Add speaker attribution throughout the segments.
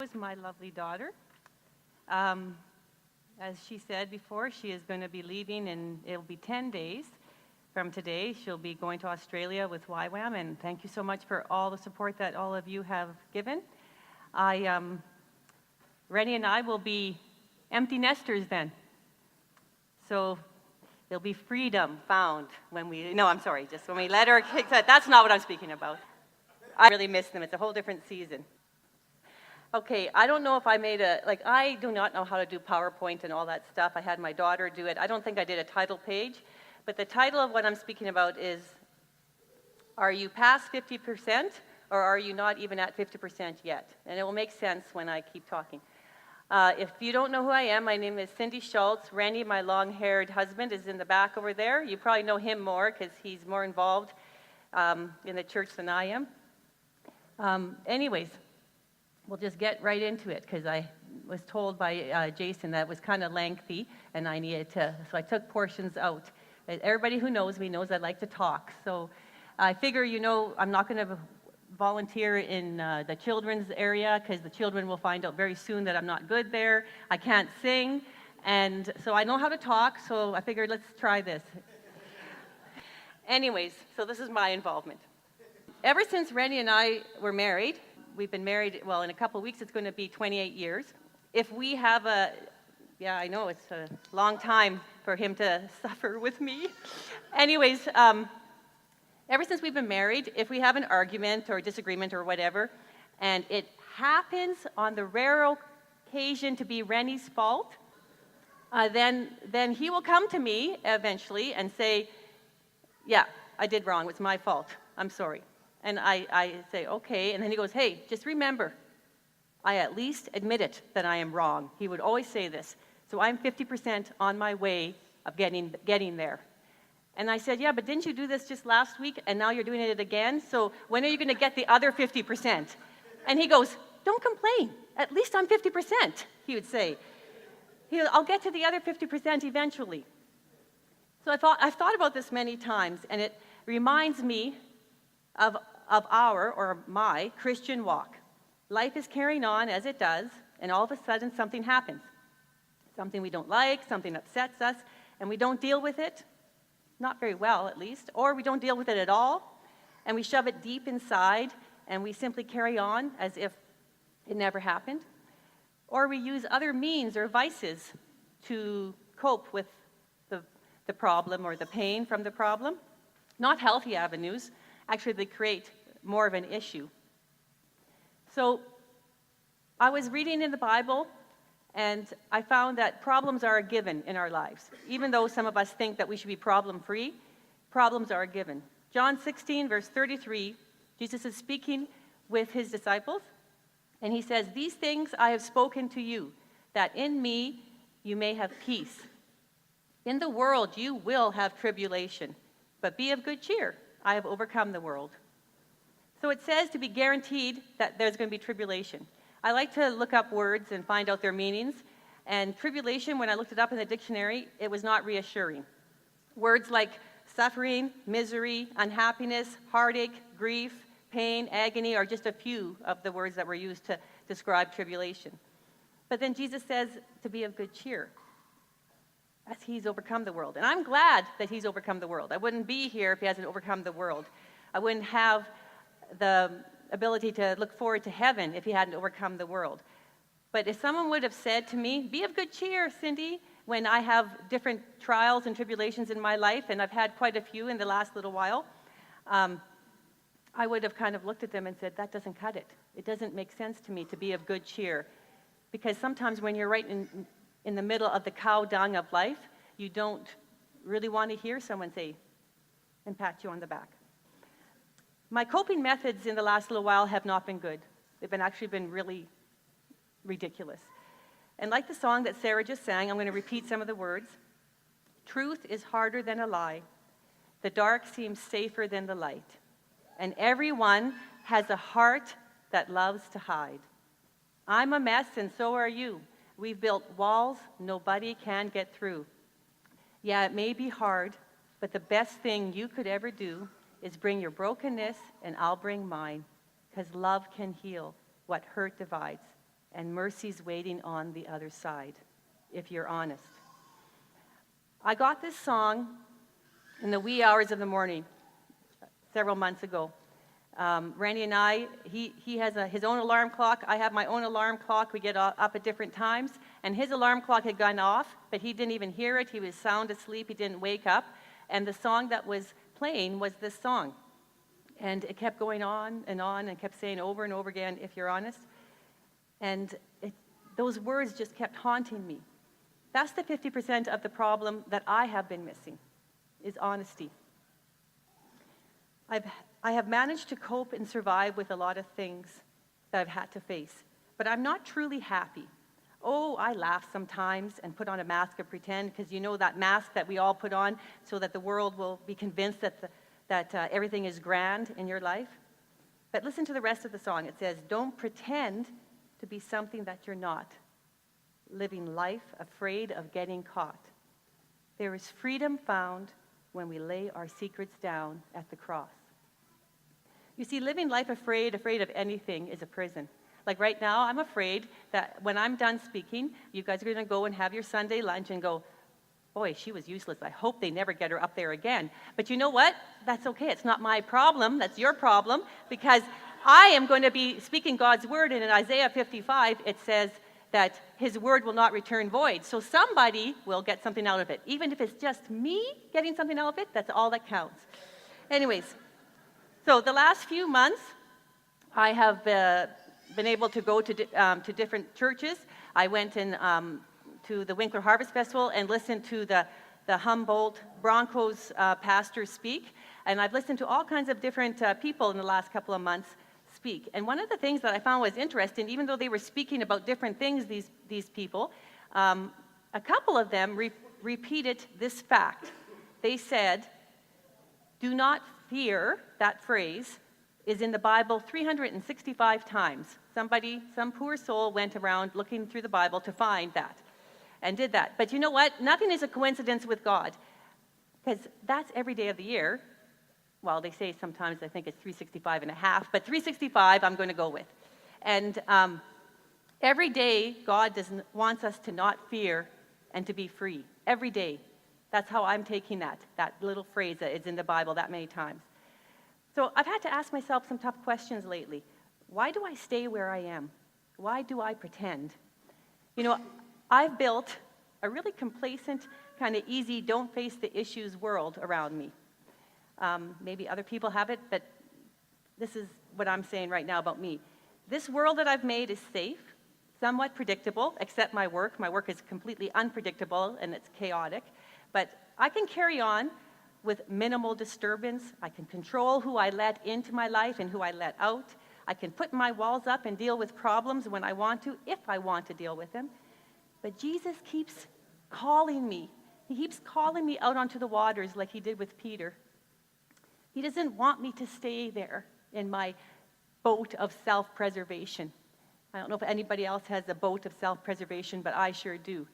Speaker 1: Was my lovely daughter. As she said before, she is going to be leaving, and it'll be 10 days from today. She'll be going to Australia with YWAM, and thank you so much for all the support that all of you have given. Rennie and I will be empty nesters then. So there'll be freedom found when we, no, I'm sorry, just when we let her kick that. That's not what I'm speaking about. I really miss them. It's a whole different season. Okay, I don't know if I made I do not know how to do PowerPoint and all that stuff. I had my daughter do it. I don't think I did a title page, but the title of what I'm speaking about is, are you past 50% or are you not even at 50% yet? And it will make sense when I keep talking. If you don't know who I am, my name is Cindy Schulz. Randy, my long-haired husband, is in the back over there. You probably know him more because he's more involved in the church than I am. Anyways, we'll just get right into it because I was told by Jason that it was kind of lengthy and I needed to, so I took portions out. Everybody who knows me knows I like to talk. So I figure, I'm not going to volunteer in the children's area because the children will find out very soon that I'm not good there. I can't sing. And so I know how to talk, so I figured let's try this. Anyways, so this is my involvement. Ever since Rennie and I were married, we've been married, well, in a couple of weeks, it's going to be 28 years. If we have I know it's a long time for him to suffer with me. Anyways, ever since we've been married, if we have an argument or disagreement or whatever, and it happens on the rare occasion to be Rennie's fault, then he will come to me eventually and say, yeah, I did wrong, it's my fault, I'm sorry. And I say, okay. And then he goes, hey, just remember, I at least admit it that I am wrong. He would always say this. So I'm 50% on my way of getting there. And I said, yeah, but didn't you do this just last week? And now you're doing it again? So when are you going to get the other 50%? And he goes, don't complain. At least I'm 50%, he would say. I'll get to the other 50% eventually. So I've thought about this many times, and it reminds me of my Christian walk. Life is carrying on as it does, and all of a sudden something happens. Something we don't like, something upsets us, and we don't deal with it, not very well at least, or we don't deal with it at all, and we shove it deep inside, and we simply carry on as if it never happened. Or we use other means or vices to cope with the problem or the pain from the problem. Not healthy avenues. Actually, they create more of an issue. So I was reading in the Bible, and I found that problems are a given in our lives. Even though some of us think that we should be problem-free, problems are a given. John 16, verse 33, Jesus is speaking with his disciples, and he says, these things I have spoken to you, that in me you may have peace. In the world you will have tribulation, but be of good cheer. I have overcome the world. So it says to be guaranteed that there's going to be tribulation. I like to look up words and find out their meanings. And tribulation, when I looked it up in the dictionary, it was not reassuring. Words like suffering, misery, unhappiness, heartache, grief, pain, agony are just a few of the words that were used to describe tribulation. But then Jesus says to be of good cheer, as he's overcome the world. And I'm glad that he's overcome the world. I wouldn't be here if he hasn't overcome the world. I wouldn't have the ability to look forward to heaven if he hadn't overcome the world. But if someone would have said to me, be of good cheer, Cindy, when I have different trials and tribulations in my life, and I've had quite a few in the last little while, I would have kind of looked at them and said, that doesn't cut it. It doesn't make sense to me to be of good cheer. Because sometimes when you're right in the middle of the cow dung of life, you don't really want to hear someone say and pat you on the back. My coping methods in the last little while have not been good. They've actually been really ridiculous. And like the song that Sarah just sang, I'm going to repeat some of the words. Truth is harder than a lie. The dark seems safer than the light. And everyone has a heart that loves to hide. I'm a mess and so are you. We've built walls nobody can get through. Yeah, it may be hard, but the best thing you could ever do is bring your brokenness and I'll bring mine, because love can heal what hurt divides. and mercy's waiting on the other side, if you're honest. I got this song in the wee hours of the morning several months ago. Randy and I, he has his own alarm clock. I have my own alarm clock. We get up at different times. And his alarm clock had gone off, but he didn't even hear it. He was sound asleep. He didn't wake up. And the song that was playing was this song. And it kept going on and kept saying over and over again, if you're honest. And those words just kept haunting me. That's the 50% of the problem that I have been missing, is honesty. I have managed to cope and survive with a lot of things that I've had to face, but I'm not truly happy. Oh, I laugh sometimes and put on a mask of pretend, because you know that mask that we all put on so that the world will be convinced that everything is grand in your life. But listen to the rest of the song. It says, don't pretend to be something that you're not, living life afraid of getting caught. There is freedom found when we lay our secrets down at the cross. You see, living life afraid of anything is a prison. Like right now, I'm afraid that when I'm done speaking, you guys are going to go and have your Sunday lunch and go, boy, she was useless. I hope they never get her up there again. But you know what? That's okay. It's not my problem. That's your problem, because I am going to be speaking God's word. And in Isaiah 55, it says that his word will not return void. So somebody will get something out of it. Even if it's just me getting something out of it, that's all that counts. Anyways, so the last few months, I have been able to go to different churches. I went to the Winkler Harvest Festival and listened to the Humboldt Broncos pastor speak. And I've listened to all kinds of different people in the last couple of months speak. And one of the things that I found was interesting, even though they were speaking about different things, these people, a couple of them repeated this fact. They said, do not fear, that phrase, is in the Bible 365 times. Some poor soul went around looking through the Bible to find that and did that. But you know what? Nothing is a coincidence with God, because that's every day of the year. Well, they say sometimes I think it's 365 and a half, but 365 I'm going to go with. And every day God wants us to not fear and to be free. Every day. That's how I'm taking that little phrase that is in the Bible that many times. So I've had to ask myself some tough questions lately. Why do I stay where I am? Why do I pretend? You know, I've built a really complacent, kind of easy, don't face the issues world around me. Maybe other people have it, but this is what I'm saying right now about me. This world that I've made is safe, somewhat predictable, except my work. My work is completely unpredictable and it's chaotic. But I can carry on with minimal disturbance. I can control who I let into my life and who I let out. I can put my walls up and deal with problems when I want to, if I want to deal with them. But Jesus keeps calling me. He keeps calling me out onto the waters like he did with Peter. He doesn't want me to stay there in my boat of self-preservation. I don't know if anybody else has a boat of self-preservation, but I sure do.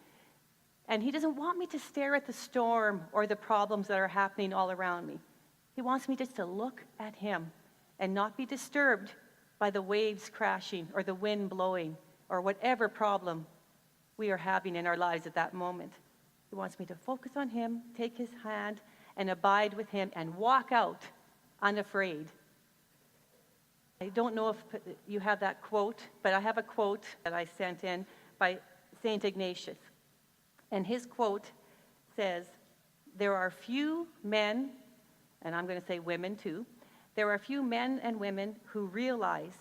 Speaker 1: And he doesn't want me to stare at the storm or the problems that are happening all around me. He wants me just to look at him and not be disturbed by the waves crashing or the wind blowing or whatever problem we are having in our lives at that moment. He wants me to focus on him, take his hand, and abide with him and walk out unafraid. I don't know if you have that quote, but I have a quote that I sent in by St. Ignatius. And his quote says, there are few men, and I'm going to say women too, there are few men and women who realize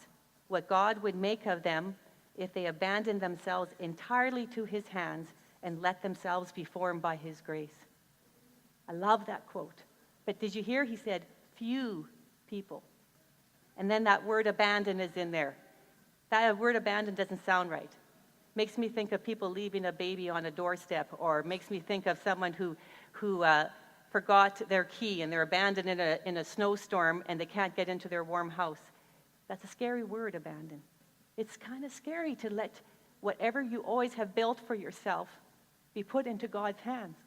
Speaker 1: what God would make of them if they abandoned themselves entirely to his hands and let themselves be formed by his grace. I love that quote. But did you hear? He said, few people. And then that word abandon is in there. That word abandon doesn't sound right. Makes me think of people leaving a baby on a doorstep, or makes me think of someone who forgot their key and they're abandoned in a snowstorm and they can't get into their warm house. That's a scary word, abandon. It's kind of scary to let whatever you always have built for yourself be put into God's hands,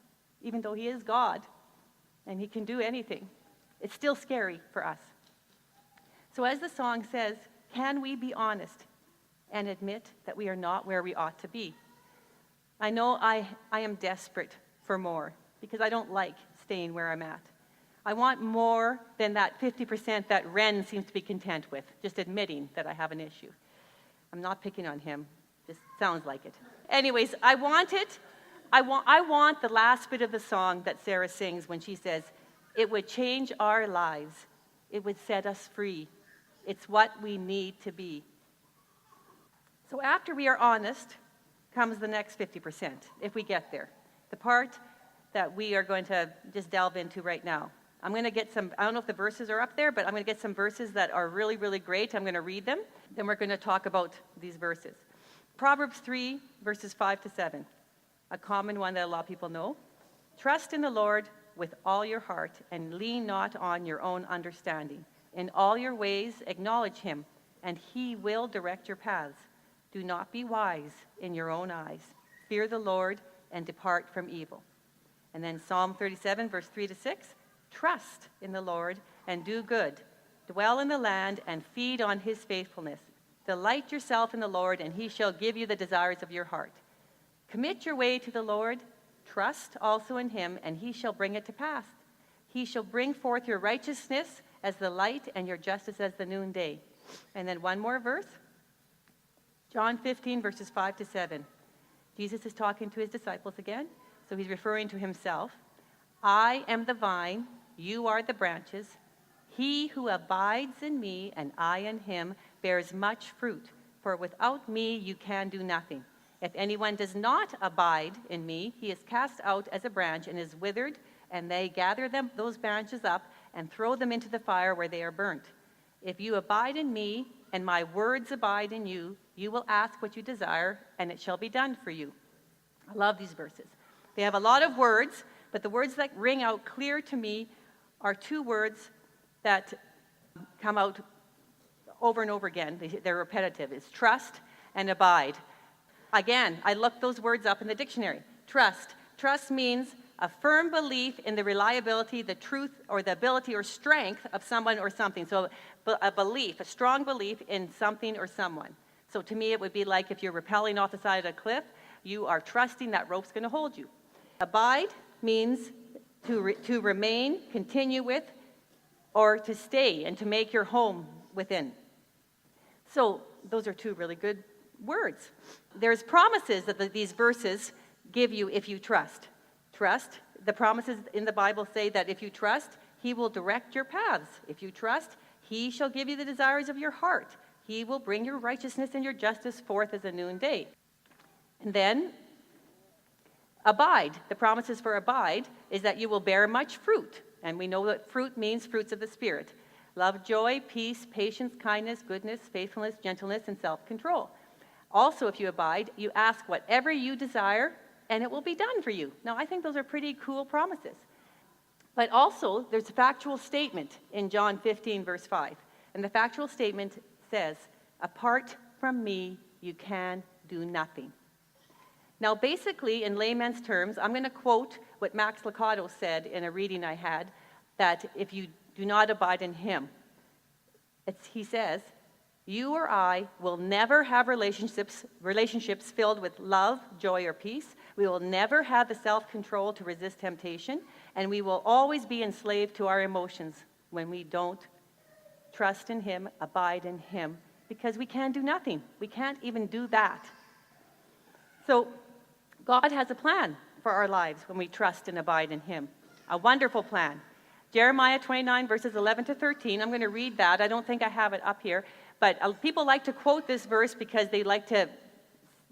Speaker 1: even though he is God and he can do anything. It's still scary for us. So as the song says, can we be honest? and admit that we are not where we ought to be. I know I am desperate for more because I don't like staying where I'm at. I want more than that 50% that Ren seems to be content with, just admitting that I have an issue. I'm not picking on him, just sounds like it. Anyways, I want it. I want the last bit of the song that Sarah sings when she says, "It would change our lives. It would set us free. It's what we need to be." So after we are honest comes the next 50%, if we get there. The part that we are going to just delve into right now. I'm going to get some, I don't know if the verses are up there, but I'm going to get some verses that are really, really great. I'm going to read them. Then we're going to talk about these verses. Proverbs 3, verses 5 to 7. A common one that a lot of people know. "Trust in the Lord with all your heart and lean not on your own understanding. In all your ways acknowledge him, and he will direct your paths. Do not be wise in your own eyes. Fear the Lord and depart from evil." And then Psalm 37, verse 3 to 6. "Trust in the Lord and do good. Dwell in the land and feed on his faithfulness. Delight yourself in the Lord, and he shall give you the desires of your heart. Commit your way to the Lord. Trust also in him, and he shall bring it to pass. He shall bring forth your righteousness as the light and your justice as the noonday." And then one more verse. John 15, verses 5 to 7. Jesus is talking to his disciples again, so he's referring to himself. "I am the vine, you are the branches. He who abides in me and I in him bears much fruit, for without me you can do nothing. If anyone does not abide in me, he is cast out as a branch and is withered, and they gather those branches up and throw them into the fire where they are burnt. If you abide in me and my words abide in you, you will ask what you desire, and it shall be done for you." I love these verses. They have a lot of words, but the words that ring out clear to me are two words that come out over and over again. They're repetitive. It's trust and abide. Again, I looked those words up in the dictionary. Trust. Trust means a firm belief in the reliability, the truth, or the ability or strength of someone or something. So a belief, a strong belief in something or someone. So to me, it would be like if you're rappelling off the side of a cliff, you are trusting that rope's going to hold you. Abide means to remain, continue with, or to stay and to make your home within. So those are two really good words. There's promises that these verses give you if you trust. Trust. The promises in the Bible say that if you trust, he will direct your paths. If you trust, he shall give you the desires of your heart. He will bring your righteousness and your justice forth as a noonday. And then abide. The promises for abide is that you will bear much fruit. And we know that fruit means fruits of the Spirit. Love, joy, peace, patience, kindness, goodness, faithfulness, gentleness, and self-control. Also, if you abide, you ask whatever you desire, and it will be done for you. Now, I think those are pretty cool promises. But also, there's a factual statement in John 15, verse 5. And the factual statement says, "Apart from me, you can do nothing." Now, basically, in layman's terms, I'm going to quote what Max Lucado said in a reading I had, that if you do not abide in him, he says, "You or I will never have relationships filled with love, joy, or peace. We will never have the self-control to resist temptation, and we will always be enslaved to our emotions when we don't trust in him, abide in him, because we can do nothing. We can't even do that." So God has a plan for our lives when we trust and abide in him. A wonderful plan. Jeremiah 29, verses 11 to 13. I'm going to read that. I don't think I have it up here. But people like to quote this verse because they like to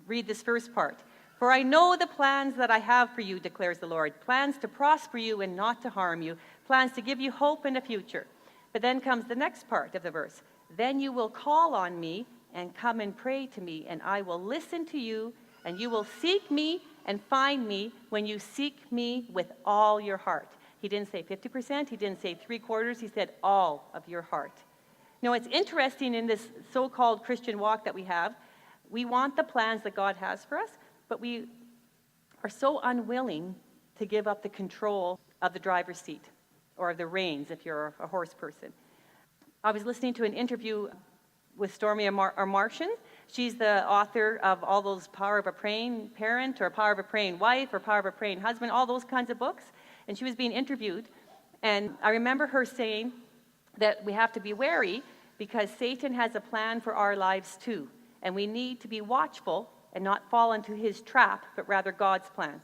Speaker 1: read this first part. "For I know the plans that I have for you, declares the Lord, plans to prosper you and not to harm you, plans to give you hope and a future." But then comes the next part of the verse. "Then you will call on me and come and pray to me, and I will listen to you, and you will seek me and find me when you seek me with all your heart." He didn't say 50%, he didn't say 3/4, he said all of your heart. You know, it's interesting in this so-called Christian walk that we have, we want the plans that God has for us, but we are so unwilling to give up the control of the driver's seat or the reins if you're a horse person. I was listening to an interview with Stormy or Martian, She's the author of all those Power of a Praying Parent or Power of a Praying Wife or Power of a Praying Husband, all those kinds of books. And she was being interviewed. And I remember her saying that we have to be wary because Satan has a plan for our lives too. And we need to be watchful and not fall into his trap, but rather God's plan.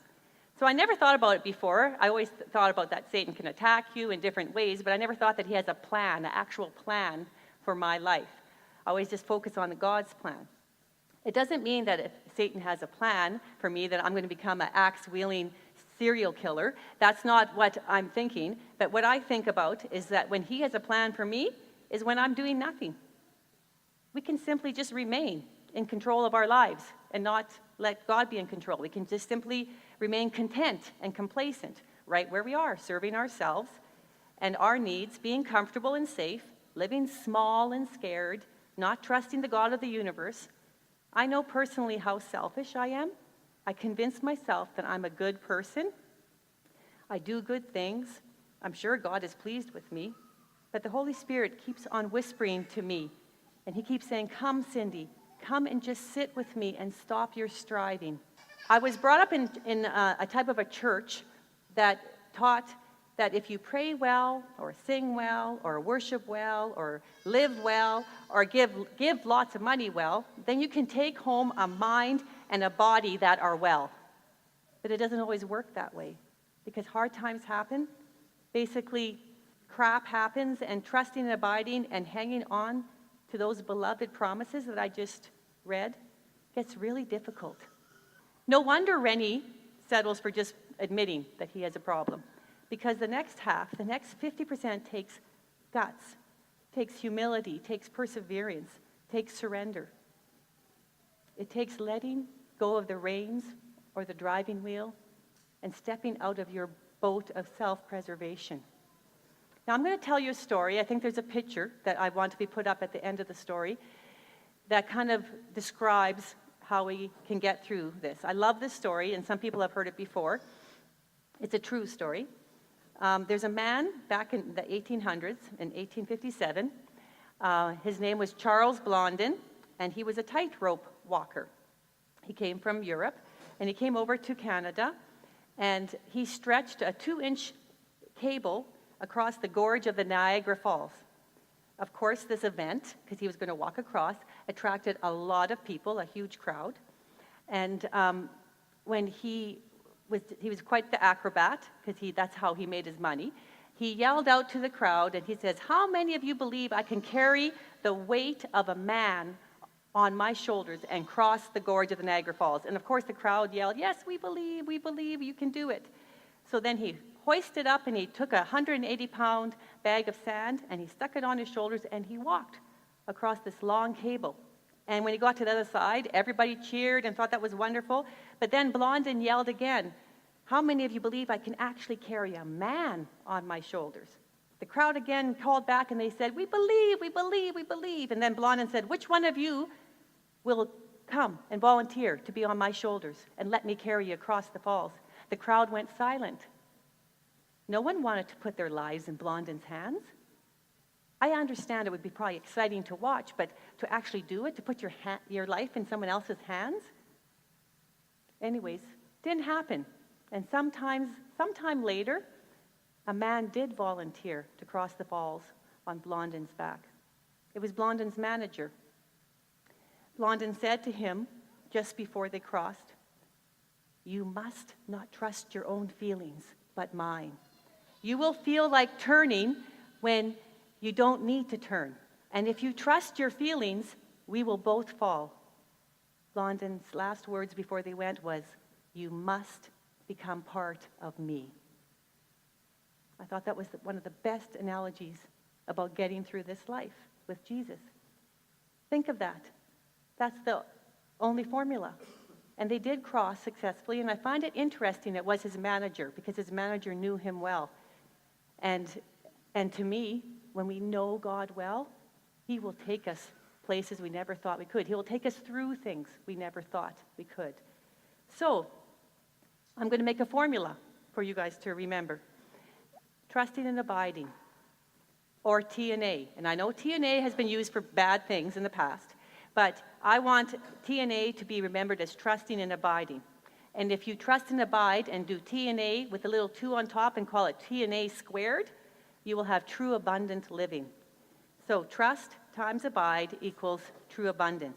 Speaker 1: So I never thought about it before. I always thought about that Satan can attack you in different ways, but I never thought that he has a plan, an actual plan for my life. I always just focus on God's plan. It doesn't mean that if Satan has a plan for me that I'm going to become an axe-wielding serial killer. That's not what I'm thinking. But what I think about is that when he has a plan for me is when I'm doing nothing. We can simply just remain in control of our lives and not let God be in control. We can just simply remain content and complacent right where we are, serving ourselves and our needs, being comfortable and safe, living small and scared, not trusting the God of the universe. I know personally how selfish I am. I convince myself that I'm a good person. I do good things. I'm sure God is pleased with me. But the Holy Spirit keeps on whispering to me. And he keeps saying, come, Cindy, come and just sit with me and stop your striving. I was brought up in a type of a church that taught that if you pray well, or sing well, or worship well, or live well, or give lots of money well, then you can take home a mind and a body that are well. But it doesn't always work that way, because hard times happen. Basically, crap happens, and trusting and abiding and hanging on to those beloved promises that I just read gets really difficult. No wonder Rennie settles for just admitting that he has a problem. Because the next half, the next 50% takes guts, takes humility, takes perseverance, takes surrender. It takes letting go of the reins or the driving wheel and stepping out of your boat of self-preservation. Now I'm going to tell you a story. I think there's a picture that I want to be put up at the end of the story that kind of describes how we can get through this. I love this story, and some people have heard it before. It's a true story. There's a man back in the 1800s, in 1857. His name was Charles Blondin, and he was a tightrope walker. He came from Europe, and he came over to Canada, and he stretched a 2-inch cable across the gorge of the Niagara Falls. Of course, this event, because he was going to walk across, attracted a lot of people, a huge crowd. And when he was quite the acrobat, because that's how he made his money. He yelled out to the crowd, and he says, how many of you believe I can carry the weight of a man on my shoulders and cross the gorge of the Niagara Falls? And of course, the crowd yelled, yes, we believe you can do it. So then he hoisted up, and he took a 180-pound bag of sand, and he stuck it on his shoulders, and he walked across this long cable. And when he got to the other side, everybody cheered and thought that was wonderful. But then Blondin yelled again, how many of you believe I can actually carry a man on my shoulders? The crowd again called back, and they said, we believe. And then Blondin said, which one of you will come and volunteer to be on my shoulders and let me carry you across the falls? The crowd went silent. No one wanted to put their lives in Blondin's hands. I understand it would be probably exciting to watch, but to actually do it, to put your life in someone else's hands? Anyways, didn't happen. And sometime later, a man did volunteer to cross the falls on Blondin's back. It was Blondin's manager. Blondin said to him, just before they crossed, you must not trust your own feelings, but mine. You will feel like turning when you don't need to turn. And if you trust your feelings, we will both fall. Blondin's last words before they went was, you must become part of me. I thought that was one of the best analogies about getting through this life with Jesus. Think of that. That's the only formula. And they did cross successfully, and I find it interesting it was his manager, because his manager knew him well. And to me, when we know God well, he will take us places we never thought we could. He will take us through things we never thought we could. So, I'm going to make a formula for you guys to remember. Trusting and abiding, or TNA. And I know TNA has been used for bad things in the past, but I want TNA to be remembered as trusting and abiding. And if you trust and abide and do TNA with a little 2 on top and call it TNA squared, you will have true abundant living. So trust times abide equals true abundance.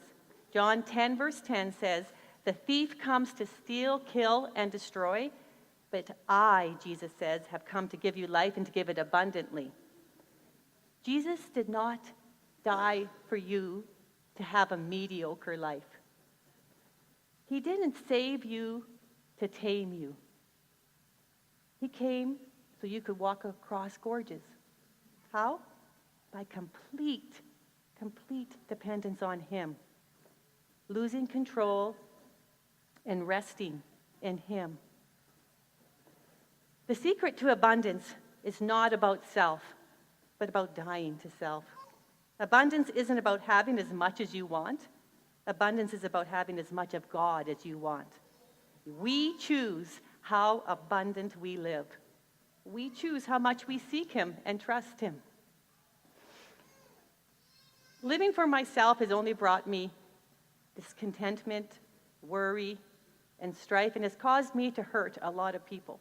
Speaker 1: John 10 verse 10 says, "The thief comes to steal, kill, and destroy, but I," Jesus says, "have come to give you life and to give it abundantly." Jesus did not die for you to have a mediocre life. He didn't save you to tame you. He came so you could walk across gorges. How? By complete dependence on him. Losing control and resting in him. The secret to abundance is not about self, but about dying to self. Abundance isn't about having as much as you want. Abundance is about having as much of God as you want. We choose how abundant we live. We choose how much we seek him and trust him. Living for myself has only brought me discontentment, worry, and strife, and has caused me to hurt a lot of people.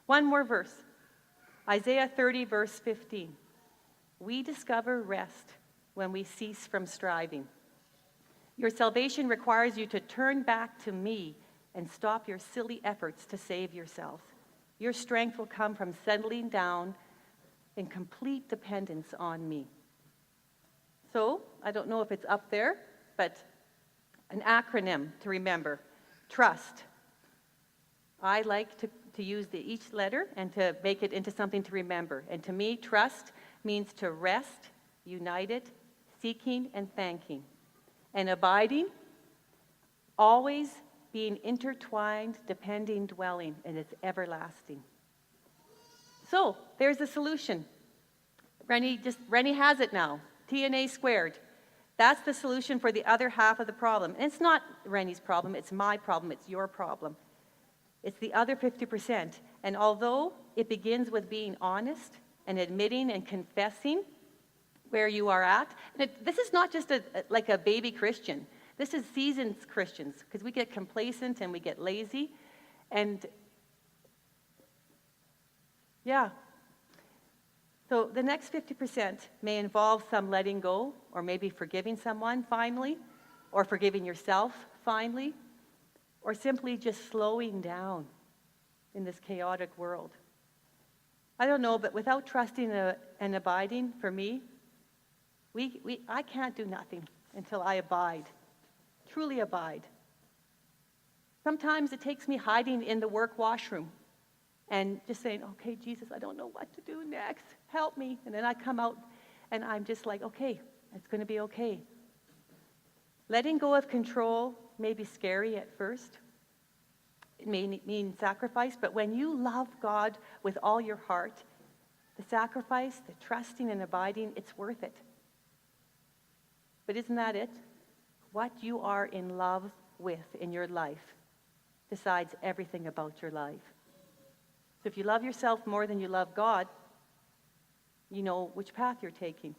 Speaker 1: One more verse. Isaiah 30, verse 15. We discover rest when we cease from striving. Your salvation requires you to turn back to me and stop your silly efforts to save yourselves. Your strength will come from settling down in complete dependence on me. So, I don't know if it's up there, but an acronym to remember. Trust. I like to use each letter and to make it into something to remember. And to me, trust means to rest, united, seeking and thanking. And abiding, always being intertwined, depending, dwelling, and it's everlasting. So, there's a solution. Rennie has it now. TNA squared. That's the solution for the other half of the problem. And it's not Rennie's problem, it's my problem, it's your problem. It's the other 50%. And although it begins with being honest and admitting and confessing where you are at, and this is not just like a baby Christian. This is seasoned Christians, because we get complacent and we get lazy. And yeah. So the next 50% may involve some letting go, or maybe forgiving someone finally, or forgiving yourself finally, or simply just slowing down in this chaotic world. I don't know, but without trusting and abiding, for me, I can't do nothing until I abide, truly abide. Sometimes it takes me hiding in the work washroom and just saying, okay, Jesus, I don't know what to do next. Help me. And then I come out and I'm just like, okay, it's going to be okay. Letting go of control may be scary at first. It may mean sacrifice, but when you love God with all your heart, the sacrifice, the trusting and abiding, it's worth it. But isn't that it? What you are in love with in your life decides everything about your life. So if you love yourself more than you love God, you know which path you're taking.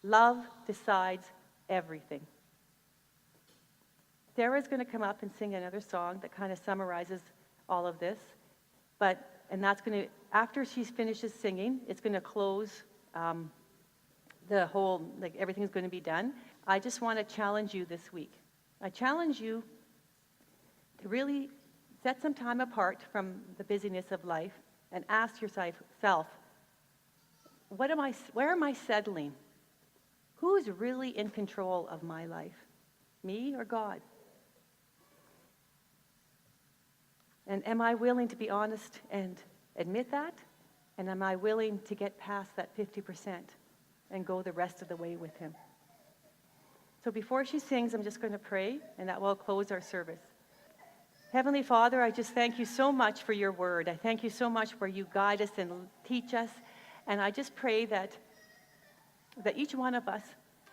Speaker 1: Love decides everything. Sarah's going to come up and sing another song that kind of summarizes all of this. And that's going to, after she finishes singing, it's going to close the whole, like everything's going to be done. I just want to challenge you this week. I challenge you to really set some time apart from the busyness of life and ask yourself, where am I settling? Who's really in control of my life? Me or God? And am I willing to be honest and admit that? And am I willing to get past that 50% and go the rest of the way with him? So before she sings, I'm just going to pray, and that will close our service. Heavenly Father, I just thank you so much for your word. I thank you so much where you guide us and teach us. And I just pray that each one of us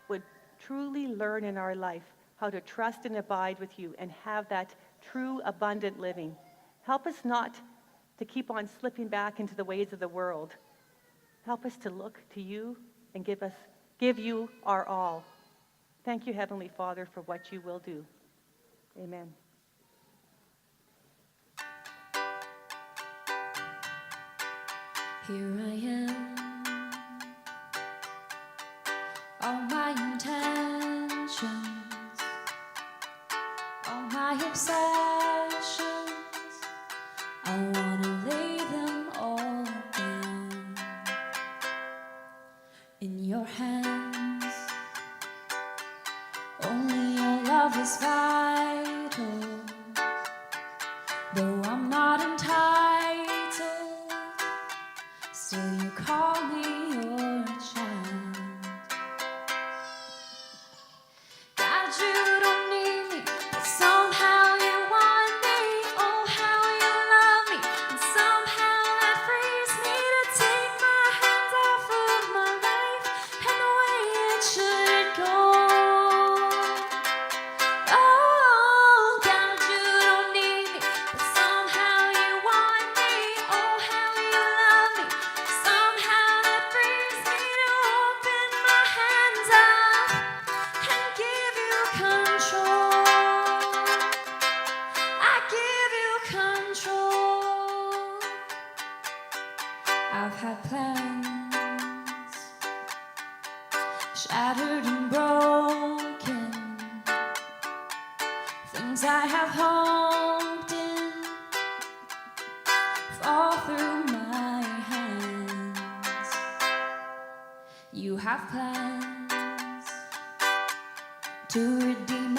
Speaker 1: would truly learn in our life how to trust and abide with you and have that true abundant living. Help us not to keep on slipping back into the ways of the world. Help us to look to you and give you our all. Thank you, Heavenly Father, for what you will do. Amen.
Speaker 2: Here I am, all my intentions, all my obsessions, I wanna lay them all down in your hands. Only your love is vital, though I'm not entitled, still you call me your child. God, you don't need me, but somehow you want me. Oh, how you love me, and somehow that frees me to take my hands off of my life and the way it should go. Oh, God, you don't need me, but somehow you want me. Oh, how you love me, somehow that frees me to open my hands up and give you control. I give you control. I've had plans shattered and broken, things I have hoped in fall through my hands. You have plans to redeem